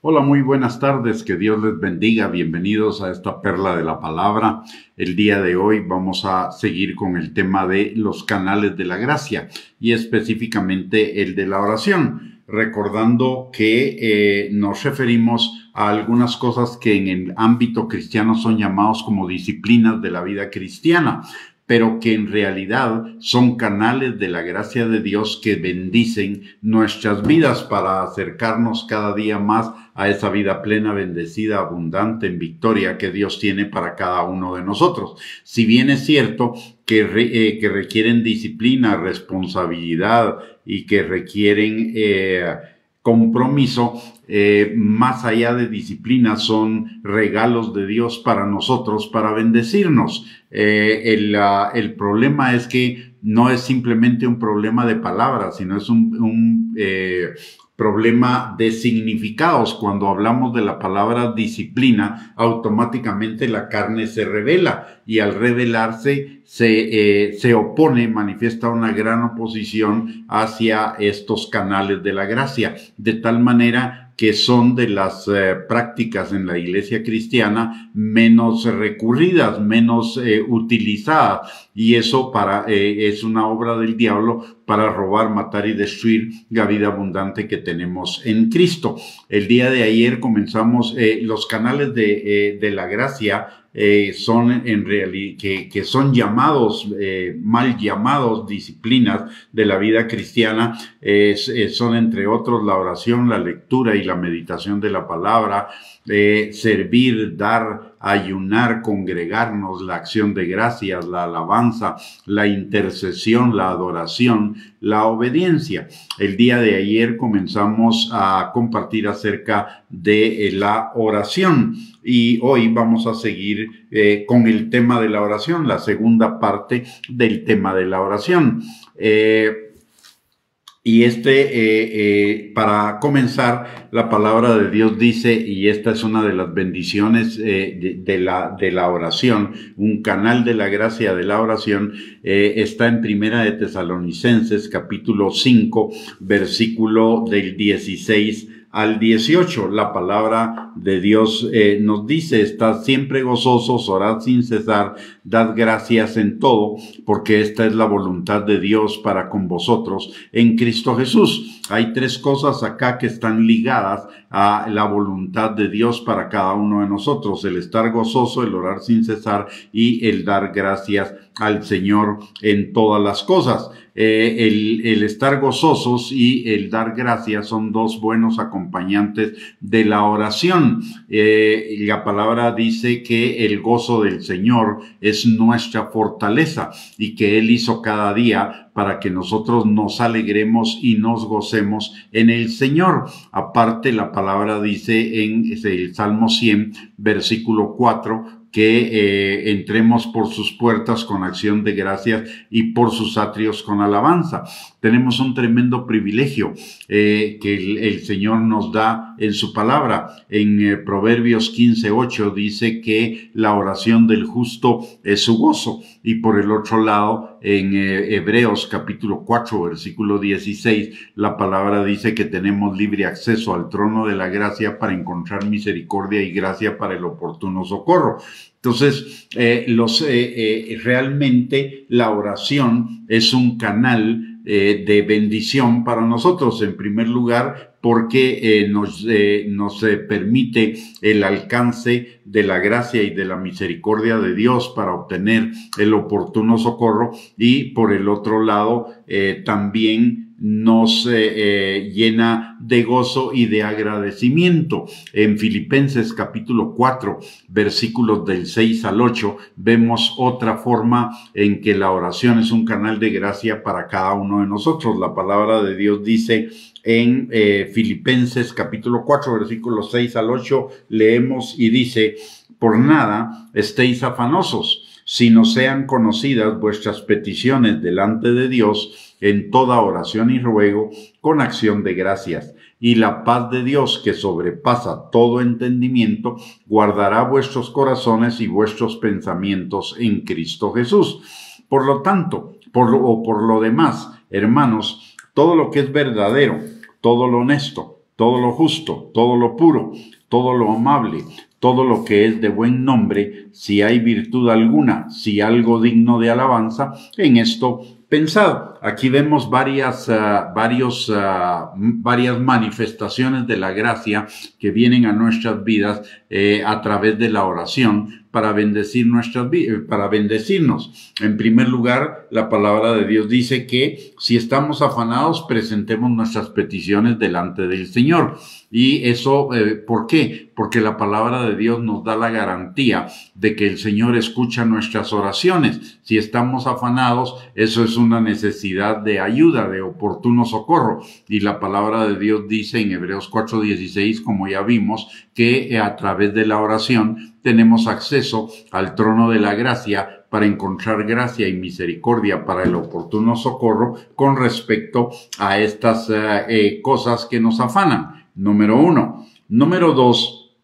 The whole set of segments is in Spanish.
Hola, muy buenas tardes, que Dios les bendiga, bienvenidos a esta perla de la palabra. El día de hoy vamos a seguir con el tema de los canales de la gracia y específicamente el de la oración, recordando que nos referimos a algunas cosas que en el ámbito cristiano son llamados como disciplinas de la vida cristiana, pero que en realidad son canales de la gracia de Dios que bendicen nuestras vidas para acercarnos cada día más a esa vida plena, bendecida, abundante, en victoria que Dios tiene para cada uno de nosotros. Si bien es cierto que requieren disciplina, responsabilidad y que requieren compromiso, más allá de disciplina, son regalos de Dios para nosotros, para bendecirnos. El problema es que no es simplemente un problema de palabras, sino es un problema de significados. Cuando hablamos de la palabra disciplina, automáticamente la carne se revela y al revelarse se opone, manifiesta una gran oposición hacia estos canales de la gracia, de tal manera que son de las prácticas en la iglesia cristiana menos recurridas, menos utilizadas, y eso es una obra del diablo para robar, matar y destruir la vida abundante que tenemos en Cristo. El día de ayer comenzamos los canales de la gracia. Son en realidad que son llamados, mal llamados disciplinas de la vida cristiana, son entre otros la oración, la lectura y la meditación de la palabra, servir, dar, ayunar, congregarnos, la acción de gracias, la alabanza, la intercesión, la adoración, la obediencia. El día de ayer comenzamos a compartir acerca de la oración y hoy vamos a seguir con el tema de la oración, la segunda parte del tema de la oración. Para comenzar, la palabra de Dios dice, y esta es una de las bendiciones de la oración, un canal de la gracia de la oración, está en Primera de Tesalonicenses, capítulo 5, versículo del 16 al 18, la palabra de Dios nos dice: estad siempre gozosos, orad sin cesar, dad gracias en todo, porque esta es la voluntad de Dios para con vosotros en Cristo Jesús. Hay tres cosas acá que están ligadas a la voluntad de Dios para cada uno de nosotros: el estar gozoso, el orar sin cesar y el dar gracias al Señor en todas las cosas. El estar gozosos y el dar gracias son dos buenos acompañantes de la oración. La palabra dice que el gozo del Señor es nuestra fortaleza y que Él hizo cada día para que nosotros nos alegremos y nos gocemos en el Señor. Aparte, la palabra dice en el Salmo 100, versículo 4, que entremos por sus puertas con acción de gracias y por sus atrios con alabanza. Tenemos un tremendo privilegio que el Señor nos da en su palabra. En Proverbios 15:8 dice que la oración del justo es su gozo. Y por el otro lado, en Hebreos capítulo 4, versículo 16, la palabra dice que tenemos libre acceso al trono de la gracia para encontrar misericordia y gracia para el oportuno socorro. Entonces, realmente la oración es un canal de bendición para nosotros, en primer lugar, porque nos permite el alcance de la gracia y de la misericordia de Dios para obtener el oportuno socorro, y por el otro lado también nos llena de gozo y de agradecimiento. En Filipenses capítulo 4, versículos del 6 al 8, vemos otra forma en que la oración es un canal de gracia para cada uno de nosotros. La palabra de Dios dice en Filipenses capítulo 4, versículos 6 al 8, leemos y dice: por nada estéis afanosos, sino sean conocidas vuestras peticiones delante de Dios en toda oración y ruego con acción de gracias. Y la paz de Dios, que sobrepasa todo entendimiento, guardará vuestros corazones y vuestros pensamientos en Cristo Jesús. Por lo tanto, por lo demás, hermanos, todo lo que es verdadero, todo lo honesto, todo lo justo, todo lo puro, todo lo amable, todo lo que es de buen nombre, si hay virtud alguna, si algo digno de alabanza, en esto pensad. Aquí vemos varias manifestaciones de la gracia que vienen a nuestras vidas a través de la oración para bendecir para bendecirnos. En primer lugar, la palabra de Dios dice que si estamos afanados, presentemos nuestras peticiones delante del Señor. Y eso, ¿por qué? Porque la palabra de Dios nos da la garantía de que el Señor escucha nuestras oraciones. Si estamos afanados, eso es una necesidad de ayuda, de oportuno socorro. Y la palabra de Dios dice en Hebreos 4:16, como ya vimos, que a través de la oración tenemos acceso al trono de la gracia para encontrar gracia y misericordia para el oportuno socorro con respecto a estas cosas que nos afanan. Número 1. Número 2,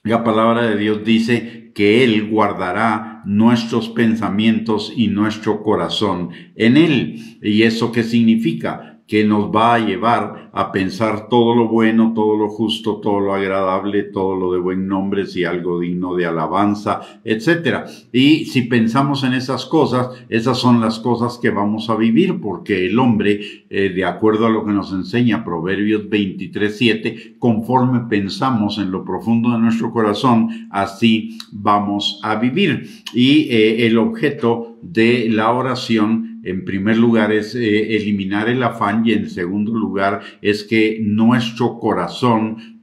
la palabra de Dios dice que Él guardará nuestros pensamientos y nuestro corazón en Él. ¿Y eso qué significa? Que nos va a llevar a pensar todo lo bueno, todo lo justo, todo lo agradable, todo lo de buen nombre, si algo digno de alabanza, etcétera. Y si pensamos en esas cosas, esas son las cosas que vamos a vivir, porque el hombre, de acuerdo a lo que nos enseña Proverbios 23:7, conforme pensamos en lo profundo de nuestro corazón, así vamos a vivir. Y el objeto de la oración, en primer lugar, es eliminar el afán, y en segundo lugar es que nuestro corazón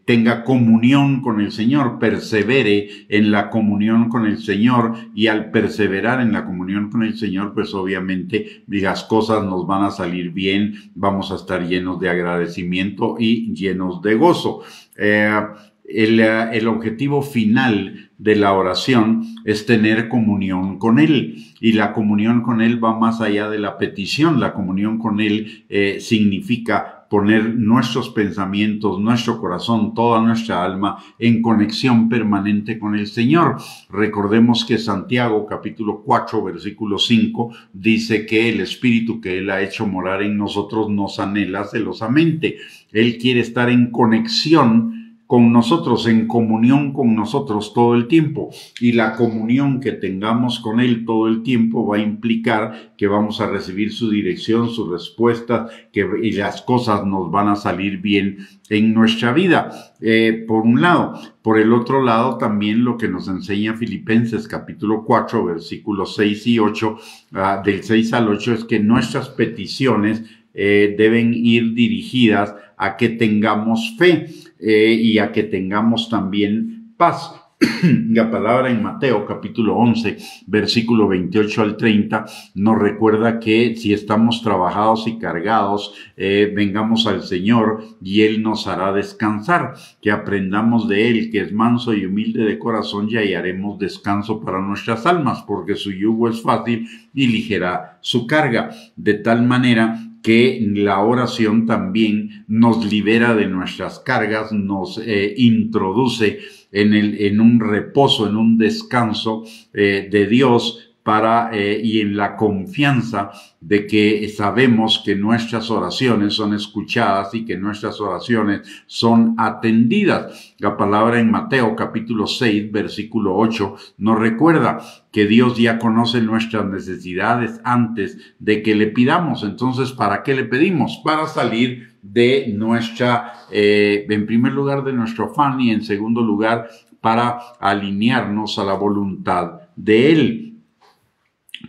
tenga comunión con el Señor, persevere en la comunión con el Señor, y al perseverar en la comunión con el Señor, pues obviamente las cosas nos van a salir bien, vamos a estar llenos de agradecimiento y llenos de gozo. El objetivo final de la oración es tener comunión con Él, y la comunión con Él va más allá de la petición. La comunión con Él significa poner nuestros pensamientos, nuestro corazón, toda nuestra alma en conexión permanente con el Señor. Recordemos que Santiago capítulo 4 versículo 5 dice que el Espíritu que Él ha hecho morar en nosotros nos anhela celosamente. Él quiere estar en conexión con nosotros, en comunión con nosotros todo el tiempo, y la comunión que tengamos con Él todo el tiempo va a implicar que vamos a recibir su dirección, su respuesta, y las cosas nos van a salir bien en nuestra vida, por un lado. Por el otro lado, también lo que nos enseña Filipenses capítulo 4 versículos 6 y 8, del 6 al 8, es que nuestras peticiones deben ir dirigidas a que tengamos fe y a que tengamos también paz. La palabra en Mateo capítulo 11 versículo 28 al 30 nos recuerda que si estamos trabajados y cargados, vengamos al Señor y Él nos hará descansar, que aprendamos de Él, que es manso y humilde de corazón, y hallaremos descanso para nuestras almas, porque su yugo es fácil y ligera su carga. De tal manera que la oración también nos libera de nuestras cargas, nos introduce en un reposo, en un descanso de Dios, y en la confianza de que sabemos que nuestras oraciones son escuchadas y que nuestras oraciones son atendidas. La palabra en Mateo capítulo 6 versículo 8 nos recuerda que Dios ya conoce nuestras necesidades antes de que le pidamos. Entonces, ¿para qué le pedimos? Para salir de en primer lugar, de nuestro afán, y en segundo lugar, para alinearnos a la voluntad de Él.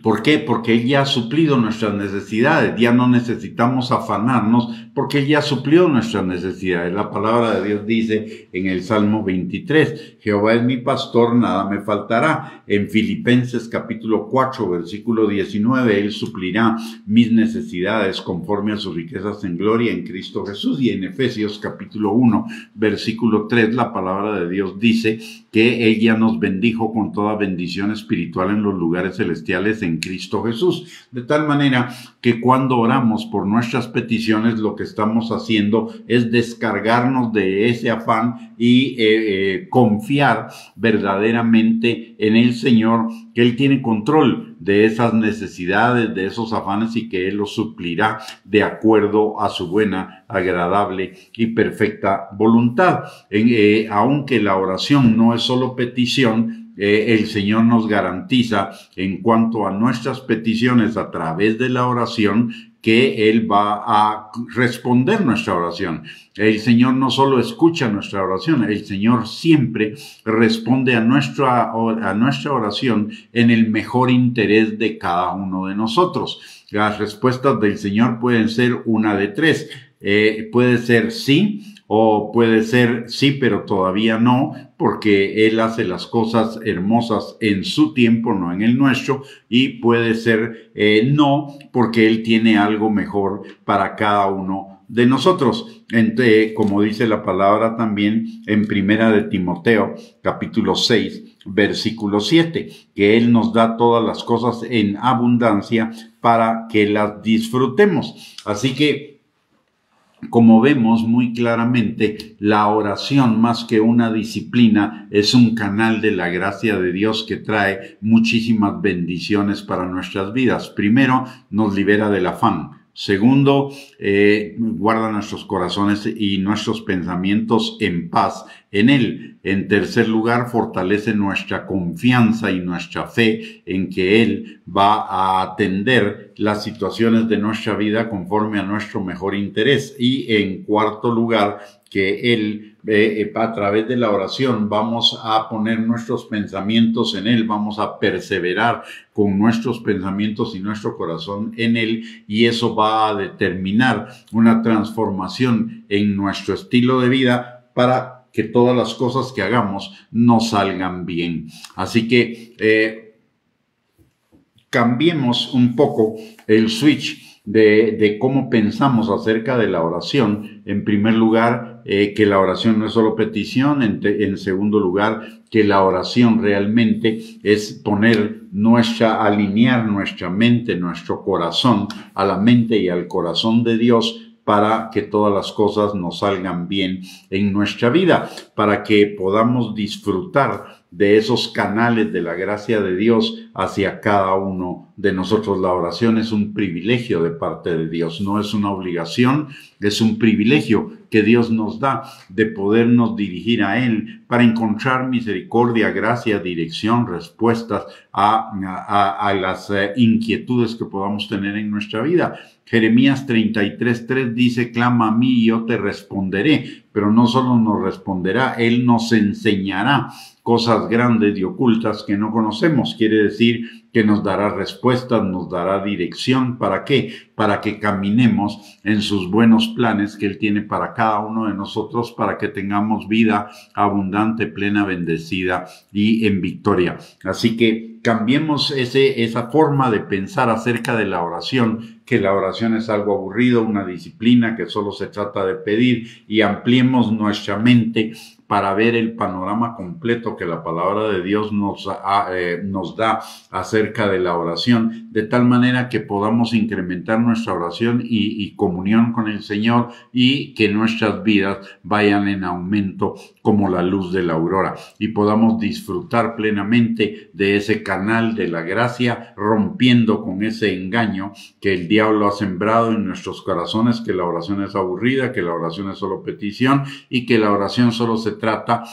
¿Por qué? Porque Él ya ha suplido nuestras necesidades. Ya no necesitamos afanarnos, porque Él ya suplió nuestras necesidades. La palabra de Dios dice en el Salmo 23, Jehová es mi pastor, nada me faltará. En Filipenses capítulo 4, versículo 19, Él suplirá mis necesidades conforme a sus riquezas en gloria en Cristo Jesús. Y en Efesios capítulo 1, versículo 3, la palabra de Dios dice que Él ya nos bendijo con toda bendición espiritual en los lugares celestiales en Cristo Jesús. De tal manera que cuando oramos por nuestras peticiones, lo que estamos haciendo es descargarnos de ese afán y confiar verdaderamente en el Señor, que Él tiene control de esas necesidades, de esos afanes, y que Él los suplirá de acuerdo a su buena, agradable y perfecta voluntad. Aunque la oración no es solo petición, el Señor nos garantiza en cuanto a nuestras peticiones a través de la oración que Él va a responder nuestra oración. El Señor no solo escucha nuestra oración, el Señor siempre responde a nuestra oración en el mejor interés de cada uno de nosotros. Las respuestas del Señor pueden ser una de tres. Puede ser sí, o puede ser sí, pero todavía no, porque Él hace las cosas hermosas en su tiempo, no en el nuestro, y puede ser no, porque Él tiene algo mejor para cada uno de nosotros. Como dice la palabra también en Primera de Timoteo, capítulo 6, versículo 7, que Él nos da todas las cosas en abundancia para que las disfrutemos. Así que, como vemos muy claramente, la oración, más que una disciplina, es un canal de la gracia de Dios que trae muchísimas bendiciones para nuestras vidas. Primero, nos libera del afán. Segundo, guarda nuestros corazones y nuestros pensamientos en paz en Él. En tercer lugar, fortalece nuestra confianza y nuestra fe en que Él va a atender las situaciones de nuestra vida conforme a nuestro mejor interés. Y en cuarto lugar, que Él, a través de la oración, vamos a poner nuestros pensamientos en Él, vamos a perseverar con nuestros pensamientos y nuestro corazón en Él, y eso va a determinar una transformación en nuestro estilo de vida para que todas las cosas que hagamos nos salgan bien. Así que cambiemos un poco el switch de cómo pensamos acerca de la oración. En primer lugar, que la oración no es solo petición. En segundo lugar, que la oración realmente es alinear nuestra mente, nuestro corazón a la mente y al corazón de Dios, para que todas las cosas nos salgan bien en nuestra vida, para que podamos disfrutar de esos canales de la gracia de Dios hacia cada uno de nosotros. La oración es un privilegio de parte de Dios, no es una obligación, es un privilegio que Dios nos da de podernos dirigir a Él para encontrar misericordia, gracia, dirección, respuestas a las inquietudes que podamos tener en nuestra vida. Jeremías 33:3 dice: clama a mí y yo te responderé. Pero no solo nos responderá, Él nos enseñará cosas grandes y ocultas que no conocemos. Quiere decir que nos dará respuestas, nos dará dirección. ¿Para qué? Para que caminemos en sus buenos planes que Él tiene para cada uno de nosotros, para que tengamos vida abundante, plena, bendecida y en victoria. Así que cambiemos esa forma de pensar acerca de la oración, que la oración es algo aburrido, una disciplina que solo se trata de pedir, y ampliemos nuestra mente para ver el panorama completo que la palabra de Dios nos da acerca de la oración, de tal manera que podamos incrementar nuestra oración y comunión con el Señor, y que nuestras vidas vayan en aumento como la luz de la aurora, y podamos disfrutar plenamente de ese canal de la gracia, rompiendo con ese engaño que el diablo ha sembrado en nuestros corazones, que la oración es aburrida, que la oración es solo petición, y que la oración solo se trata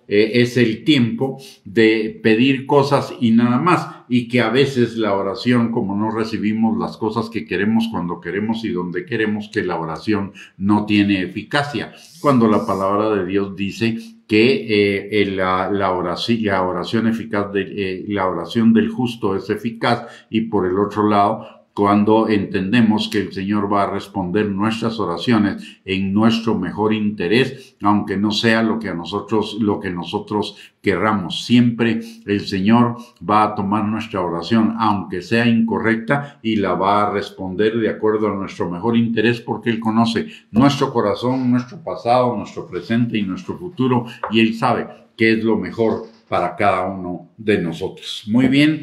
es el tiempo de pedir cosas y nada más, y que a veces la oración, como no recibimos las cosas que queremos cuando queremos y donde queremos, que la oración no tiene eficacia, cuando la palabra de Dios dice que la oración eficaz, la oración del justo es eficaz. Y por el otro lado, cuando entendemos que el Señor va a responder nuestras oraciones en nuestro mejor interés, aunque no sea lo que nosotros querramos. Siempre el Señor va a tomar nuestra oración, aunque sea incorrecta, y la va a responder de acuerdo a nuestro mejor interés, porque Él conoce nuestro corazón, nuestro pasado, nuestro presente y nuestro futuro, y Él sabe qué es lo mejor para cada uno de nosotros. Muy bien.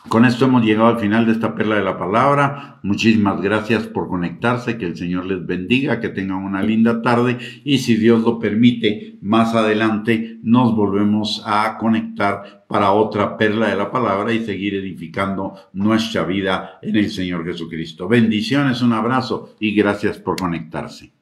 Con esto hemos llegado al final de esta perla de la palabra. Muchísimas gracias por conectarse, que el Señor les bendiga, que tengan una linda tarde y si Dios lo permite, más adelante nos volvemos a conectar para otra perla de la palabra y seguir edificando nuestra vida en el Señor Jesucristo. Bendiciones, un abrazo y gracias por conectarse.